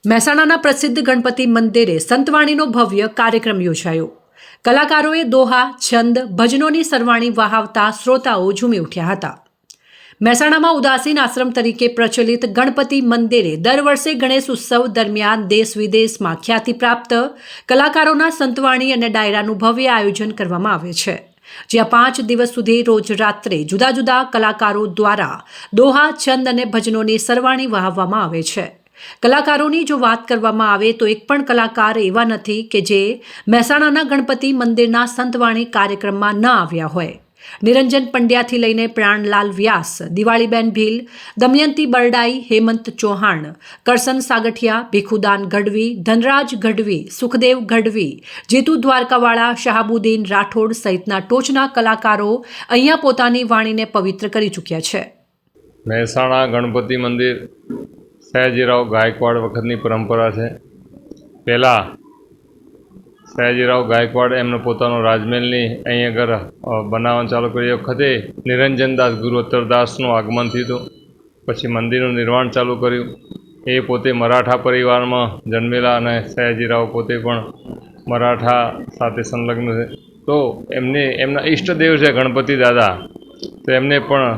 મહેસાણાના પ્રસિદ્ધ ગણપતિ મંદિરે સંતવાણીનો ભવ્ય કાર્યક્રમ યોજાયો. કલાકારોએ દોહા, છંદ, ભજનોની સરવાણી વહાવતા શ્રોતાઓ ઝૂમી ઉઠ્યા હતા. મહેસાણામાં ઉદાસીન આશ્રમ તરીકે પ્રચલિત ગણપતિ મંદિરે દર વર્ષે ગણેશ ઉત્સવ દરમિયાન દેશ વિદેશમાં ખ્યાતિ પ્રાપ્ત કલાકારોના સંતવાણી અને ડાયરાનું ભવ્ય આયોજન કરવામાં આવે છે, જ્યાં 5 દિવસ સુધી રોજ રાત્રે જુદા જુદા કલાકારો દ્વારા દોહા, છંદ અને ભજનોની સરવાણી વહાવવામાં આવે છે. કલાકારોની જો વાત કરવામાં આવે તો એક પણ કલાકાર એવા નથી કે જે મહેસાણાના ગણપતિ મંદિરના સંતવાણી કાર્યક્રમમાં ન આવ્યા હોય. નિરંજન પંડ્યાથી લઈને પ્રાણલાલ વ્યાસ, દિવાળીબેન ભીલ, દમયંતી બરડાઈ, હેમંત ચૌહાણ, કરસન સાગઠિયા, ભીખુદાન ગઢવી, ધનરાજ ગઢવી, સુખદેવ ગઢવી, જીતુ દ્વારકાવાળા, શહાબુદ્દીન રાઠોડ સહિતના ટોચના કલાકારો અહીંયા પોતાની વાણીને પવિત્ર કરી ચૂક્યા છે. મહેસાણા ગણપતિ મંદિર સયાજીરાવ ગાયકવાડ વખતની પરંપરા છે. પહેલાં સયાજીરાવ ગાયકવાડ એમનો પોતાનો રાજમહેલની અહીં આગળ બનાવવાનું ચાલુ કર્યું. એ વખતે નિરંજનદાસ ગુરુઅત્તરદાસનું આગમન થયું હતું. પછી મંદિરનું નિર્માણ ચાલુ કર્યું. એ પોતે મરાઠા પરિવારમાં જન્મેલા અને સયાજીરાવ પોતે પણ મરાઠા સાથે સંલગ્ન છે. તો એમના ઈષ્ટદેવ છે ગણપતિ દાદા, તો એમને પણ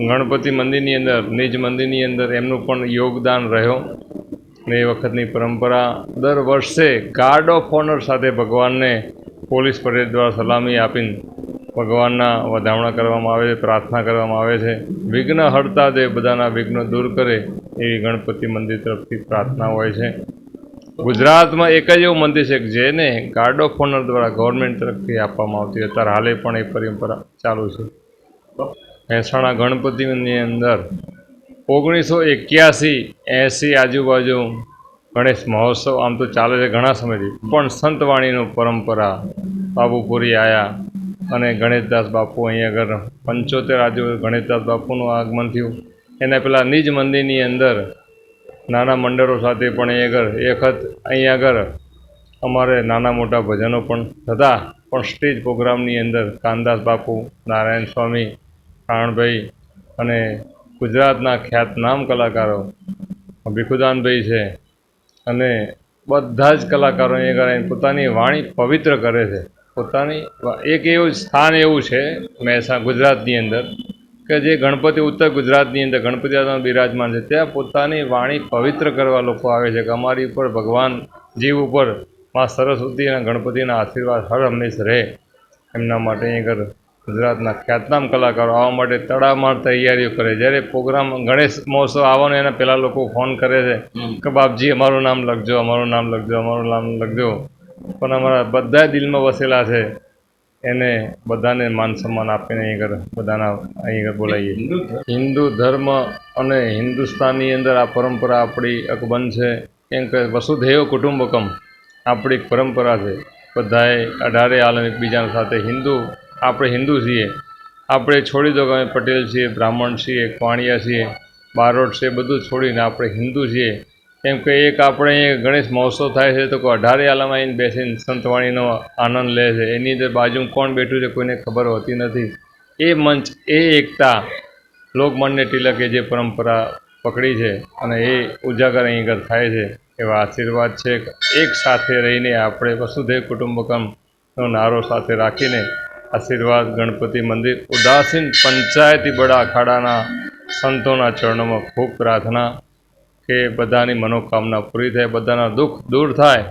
ગણપતિ મંદિરની અંદર, નિજ મંદિરની અંદર એમનું પણ યોગદાન રહ્યો. ને એ વખતની પરંપરા દર વર્ષે ગાર્ડ ઓફ ઓનર સાથે ભગવાનને પોલીસ પરેડ દ્વારા સલામી આપીને ભગવાનના વધામણા કરવામાં આવે છે, પ્રાર્થના કરવામાં આવે છે. વિઘ્ન હરતા દે, બધાના વિઘ્નો દૂર કરે એવી ગણપતિ મંદિર તરફથી પ્રાર્થના હોય છે. ગુજરાતમાં એક જ એવું મંદિર છે કે જેને ગાર્ડ ઓફ ઓનર દ્વારા ગવર્મેન્ટ તરફથી આપવામાં આવતી. અત્યારે હાલે પણ એ પરંપરા ચાલુ છે. મહેસાણા ગણપતિની અંદર 1981-80 આજુબાજુ ગણેશ મહોત્સવ આમ તો ચાલે છે ઘણા સમયથી, પણ સંતવાણીનું પરંપરા બાબુપુરી આવ્યા અને ગણેશદાસ બાપુ અહીં આગળ 75 આજુબાજુ ગણેશદાસ બાપુનું આગમન થયું. એના પહેલાં નિજ મંદિરની અંદર નાના મંડળો સાથે પણ અહીં આગળ અમારે નાના મોટા ભજનો પણ થતા. પણ સ્ટેજ પ્રોગ્રામની અંદર કાનદાસ બાપુ, નારાયણ સ્વામી, પ્રાણભાઈ અને ગુજરાતના ખ્યાતનામ કલાકારો ભીખુદાનભાઈ છે અને બધા જ કલાકારો અહીં પોતાની વાણી પવિત્ર કરે છે. પોતાની એક એવું સ્થાન એવું છે મહેસાણા ગુજરાતની અંદર કે જે ગણપતિ ઉત્તર ગુજરાતની અંદર ગણપતિ દાદા બિરાજમાન છે, ત્યાં પોતાની વાણી પવિત્ર કરવા લોકો આવે છે કે અમારી ઉપર ભગવાન જીવ ઉપર મા સરસ્વતી અને ગણપતિના આશીર્વાદ હર હંમેશ રહે. એમના માટે અહીં ગુજરાતના ખ્યાતનામ કલાકારો આવવા માટે તડામાર તૈયારીઓ કરે. જ્યારે પ્રોગ્રામ ગણેશ મહોત્સવ આવવાનો એના પહેલાં લોકો ફોન કરે છે કે બાપજી અમારું નામ લખજો, અમારું નામ લખજો, અમારું નામ લખજો. પણ અમારા બધા દિલમાં વસેલા છે એને બધાને માન સન્માન આપીને બધાના અહીં બોલાવીએ. હિન્દુ ધર્મ અને હિન્દુસ્તાનની અંદર આ પરંપરા આપણી અકબંધ છે. કેમ કે વસુધૈવ કુટુંબકમ આપણી પરંપરા છે. બધાએ 18 આલમ એકબીજાના સાથે આપણે હિન્દુ છીએ. આપણે છોડી દો કે અમે પટેલ છીએ, બ્રાહ્મણ છીએ, વાણિયા છીએ, બારોટ છે, બધું છોડીને આપણે હિન્દુ છીએ. કેમ કે એક આપણે અહીં ગણેશ મહોત્સવ થાય છે તો 18 આલમ આવીને બેસીને સંતવાણીનો આનંદ લે છે. એની અંદર બાજુમાં કોણ બેઠું છે કોઈને ખબર હોતી નથી. એ મંચ, એ એકતા લોકમાન્ય તિલકે જે પરંપરા પકડી છે અને એ ઉજાગર અહીં આગળ થાય છે. એવા આશીર્વાદ છે. એક સાથે રહીને આપણે વસુધૈવ કુટુંબકમનો નારો સાથે રાખીને આશીર્વાદ ગણપતિ મંદિર ઉદાસીન પંચાયતી બડા અખાડાના સંતોના ચરણોમાં ખૂબ પ્રાર્થના કે બધાની મનોકામના પૂરી થાય, બધાના દુઃખ દૂર થાય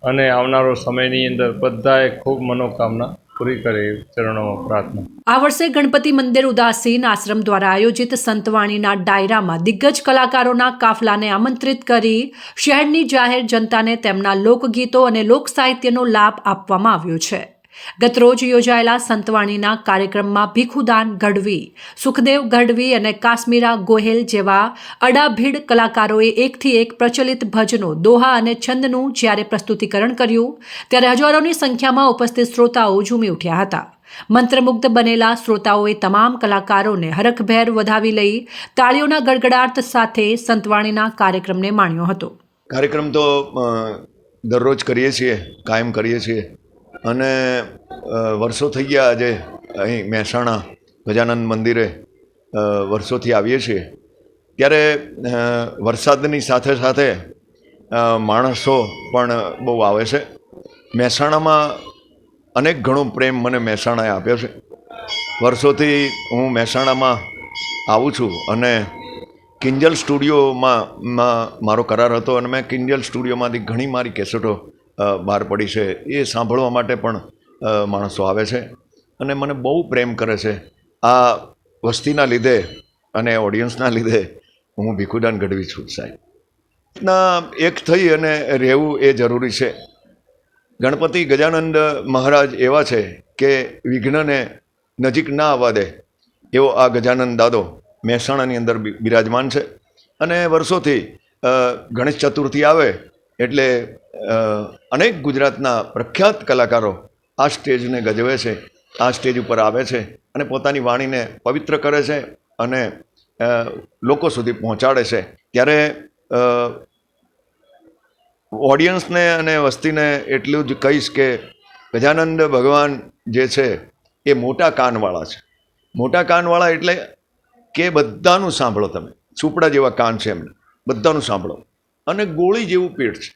અને આવનારો સમયની અંદર બધાએ ખૂબ મનોકામના પૂરી કરે ચરણોમાં પ્રાર્થના. આ વર્ષે ગણપતિ મંદિર ઉદાસીન આશ્રમ દ્વારા આયોજિત સંતવાણીના ડાયરામાં દિગ્ગજ કલાકારોના કાફલાને આમંત્રિત કરી શહેરની જાહેર જનતાને તેમના લોકગીતો અને લોક સાહિત્યનો લાભ આપવામાં આવ્યો છે. ગતરોજ યોજાયેલા સંતવાણીના કાર્યક્રમમાં ભીખુદાન ગઢવી, સુખદેવ ગઢવી અને કાશ્મીરા ગોહેલ જેવા અડાભીડ કલાકારોએ એકથી એક પ્રચલિત ભજનો, દોહા અને છંદનું જ્યારે પ્રસ્તુતિકરણ કર્યું ત્યારે હજારોની સંખ્યામાં ઉપસ્થિત શ્રોતાઓ ઝૂમી ઉઠ્યા હતા. મંત્રમુગ્ધ બનેલા શ્રોતાઓએ તમામ કલાકારોને હરખભેર વધાવી લઈ તાળીઓના ગડગડાટ સાથે સંતવાણીના કાર્યક્રમને માણ્યો હતો. કાર્યક્રમ તો દરરોજ કરીએ છીએ, કાયમ કરીએ છીએ અને વર્ષો થઈ ગયા. આજે અહીં મહેસાણા ગજાનંદ મંદિરે વર્ષોથી આવીએ છીએ. ત્યારે વરસાદની સાથે સાથે માણસો પણ બહુ આવે છે. મહેસાણામાં અનેક ઘણો પ્રેમ મને મહેસાણાએ આપ્યો છે. વર્ષોથી હું મહેસાણામાં આવું છું અને કિંજલ સ્ટુડિયોમાં મારો કરાર હતો અને મેં કિંજલ સ્ટુડિયોમાંથી ઘણી મારી કેસેટો બહાર પડી છે. એ સાંભળવા માટે પણ માણસો આવે છે અને મને બહુ પ્રેમ કરે છે. આ વસ્તીના લીધે અને ઓડિયન્સના લીધે હું ભીખુદાન ગઢવી છું સાહેબ. એક થઈ અને રહેવું એ જરૂરી છે. ગણપતિ ગજાનંદ મહારાજ એવા છે કે વિઘ્નને નજીક ના આવવા દે એવો આ ગજાનંદ દાદો મહેસાણાની અંદર બિરાજમાન છે. અને વર્ષોથી ગણેશ ચતુર્થી આવે એટલે અનેક ગુજરાતના પ્રખ્યાત કલાકારો આ સ્ટેજને ગજવે છે, આ સ્ટેજ ઉપર આવે છે અને પોતાની વાણીને પવિત્ર કરે છે અને લોકો સુધી પહોંચાડે છે. ત્યારે ઓડિયન્સને અને વસ્તીને એટલું જ કહીશ કે ગજાનંદ ભગવાન જે છે એ મોટા કાનવાળા છે. મોટા કાનવાળા એટલે કે બધાનું સાંભળો તમે. સુપડા જેવા કાન છે એમને, બધાનું સાંભળો. અને ગોળી જેવું પેટ છે.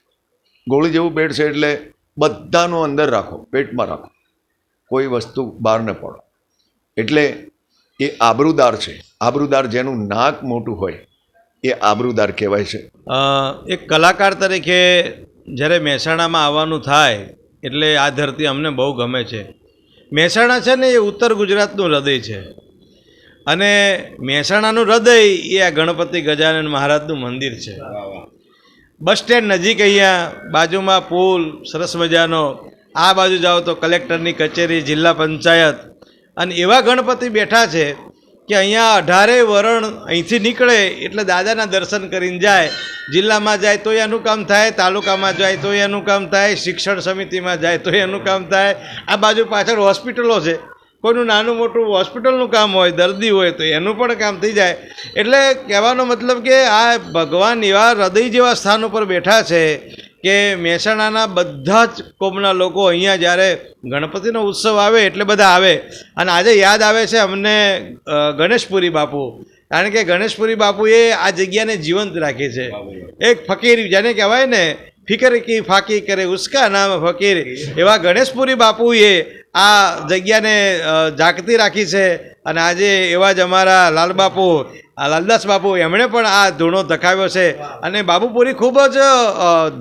ગોળી જેવું પેટ છે એટલે બધાનું અંદર રાખો, પેટમાં રાખો, કોઈ વસ્તુ બહાર ન પડો. એટલે એ આબરૂદાર છે. આબરૂદાર જેનું નાક મોટું હોય એ આબરૂદાર કહેવાય છે. એક કલાકાર તરીકે જ્યારે મહેસાણામાં આવવાનું થાય એટલે આ ધરતી અમને બહુ ગમે છે. મહેસાણા છે ને એ ઉત્તર ગુજરાતનું હૃદય છે અને મહેસાણાનું હૃદય એ આ ગણપતિ ગજાનન મહારાજનું મંદિર છે. બસ સ્ટેન્ડ નજીક અહીંયા બાજુમાં પુલ સરસ મજાનો, આ બાજુ જાઓ તો કલેક્ટરની કચેરી, જિલ્લા પંચાયત, અને એવા ગણપતિ બેઠા છે કે અહીંયા 18 વરણ અહીંથી નીકળે એટલે દાદાના દર્શન કરીને જાય. જિલ્લામાં જાય તો એનું કામ થાય, તાલુકામાં જાય તો એનું કામ થાય, શિક્ષણ સમિતિમાં જાય તો એનું કામ થાય. આ બાજુ પાછળ હોસ્પિટલો છે, કોઈનું નાનું મોટું હોસ્પિટલનું કામ હોય, દર્દી હોય તો એનું પણ કામ થઈ જાય. એટલે કહેવાનો મતલબ કે આ ભગવાન એવા હૃદય જેવા સ્થાન ઉપર બેઠા છે કે મહેસાણાના બધા જ કોમના લોકો અહીંયા જ્યારે ગણપતિનો ઉત્સવ આવે એટલે બધા આવે. અને આજે યાદ આવે છે અમને ગણેશપુરી બાપુ, કારણ કે ગણેશપુરી બાપુએ આ જગ્યાને જીવંત રાખી છે. એક ફકીર જેને કહેવાય ને, ફિકર કી ફાકી કરે ઉસકા નામ ફકીર, એવા ગણેશપુરી બાપુએ આ જગ્યાને જાગતી રાખી છે. અને આજે એવા જ અમારા લાલબાપુ, લાલદાસ બાપુ, એમણે પણ આ ધૂણો ધખાવ્યો છે અને બાપુપુરી ખૂબ જ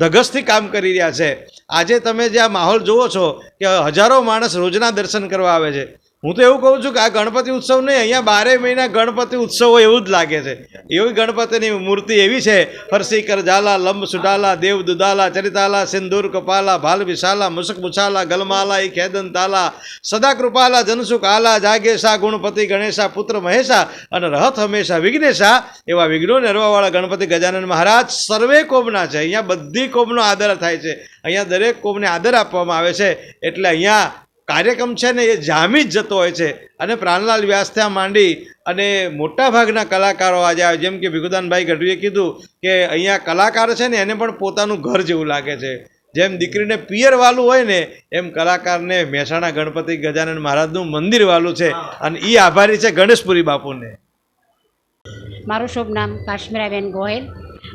ધગશથી કામ કરી રહ્યા છે. આજે તમે જે આ માહોલ જુઓ છો કે હજારો માણસ રોજના દર્શન કરવા આવે છે. હું તો એવું કહું છું કે આ ગણપતિ ઉત્સવ નહીં, અહીંયા 12 મહિના ગણપતિ ઉત્સવ હોય એવું જ લાગે છે. એવી ગણપતિની મૂર્તિ એવી છે, ફરસી કર ઝાલા, લંબ સુડાલા, દેવ દુદાલા, ચરિતાલા, સિંદૂર કપાલા, ભાલ વિશાલા, મુસક મુછાલા, ગલમાલા, ઈ ખેદન તાલા, સદા કૃપાલા, જનસુખ આલા, જાગેશા, ગુણપતિ ગણેશા, પુત્ર મહેશા, અને રહત હંમેશા વિઘ્નેશા. એવા વિઘ્નોને હરવાવાળા ગણપતિ ગજાનન મહારાજ સર્વે કોમના છે. અહીંયા બધી કોમનો આદર થાય છે. અહીંયા દરેક કોમને આદર આપવામાં આવે છે. એટલે અહીંયા કાર્યક્રમ છે ને એ જામી જ જતો હોય છે. અને પ્રાણલાલ વ્યાસથી માંડી અને મોટાભાગના કલાકારો આજે આવે. જેમ કે ભીખુદાનભાઈ ગઢવીએ કીધું કે અહીંયા કલાકાર છે ને એને પણ પોતાનું ઘર જેવું લાગે છે. જેમ દીકરીને પિયર વાલું હોય ને એમ કલાકારને મહેસાણા ગણપતિ ગજાનન મહારાજનું મંદિર વાલું છે. અને એ આભારી છે ગણેશપુરી બાપુને. મારું શુભ નામ કાશ્મીરાબેન ગોહેલ.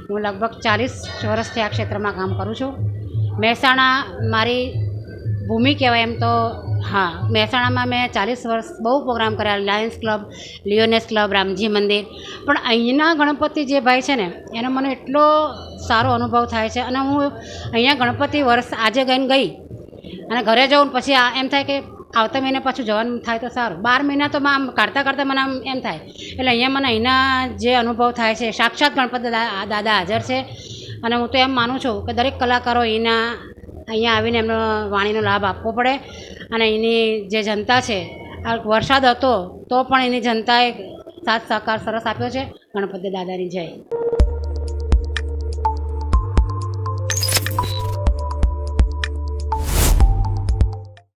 હું લગભગ 40 વર્ષથી આ ક્ષેત્રમાં કામ કરું છું. મહેસાણા મારી ભૂમિ કહેવાય એમ તો. હા, મહેસાણામાં મેં 40 વર્ષ બહુ પ્રોગ્રામ કર્યા. લાયન્સ ક્લબ, લિયોનેસ ક્લબ, રામજી મંદિર. પણ અહીંના ગણપતિ જે ભાઈ છે ને એનો મને એટલો સારો અનુભવ થાય છે. અને હું અહીંયા ગણપતિ વર્ષ આજે ગઈ અને ઘરે જાઉં પછી એમ થાય કે આવતા મહિને પાછું જવાનું થાય તો સારું. 12 મહિના તો આમ કાઢતા મને આમ એમ થાય. એટલે અહીંયા મને અહીંના જે અનુભવ થાય છે, સાક્ષાત ગણપતિ દાદા હાજર છે. અને હું તો એમ માનું છું કે દરેક કલાકારો અહીંયા આવીને એમનો વાણીનો લાભ આપવો પડે. અને એની જે જનતા છે, આ વરસાદ હતો તો પણ એની જનતાએ સાથ સહકાર સરસ આપ્યો છે. ગણપતિ દાદાની જય.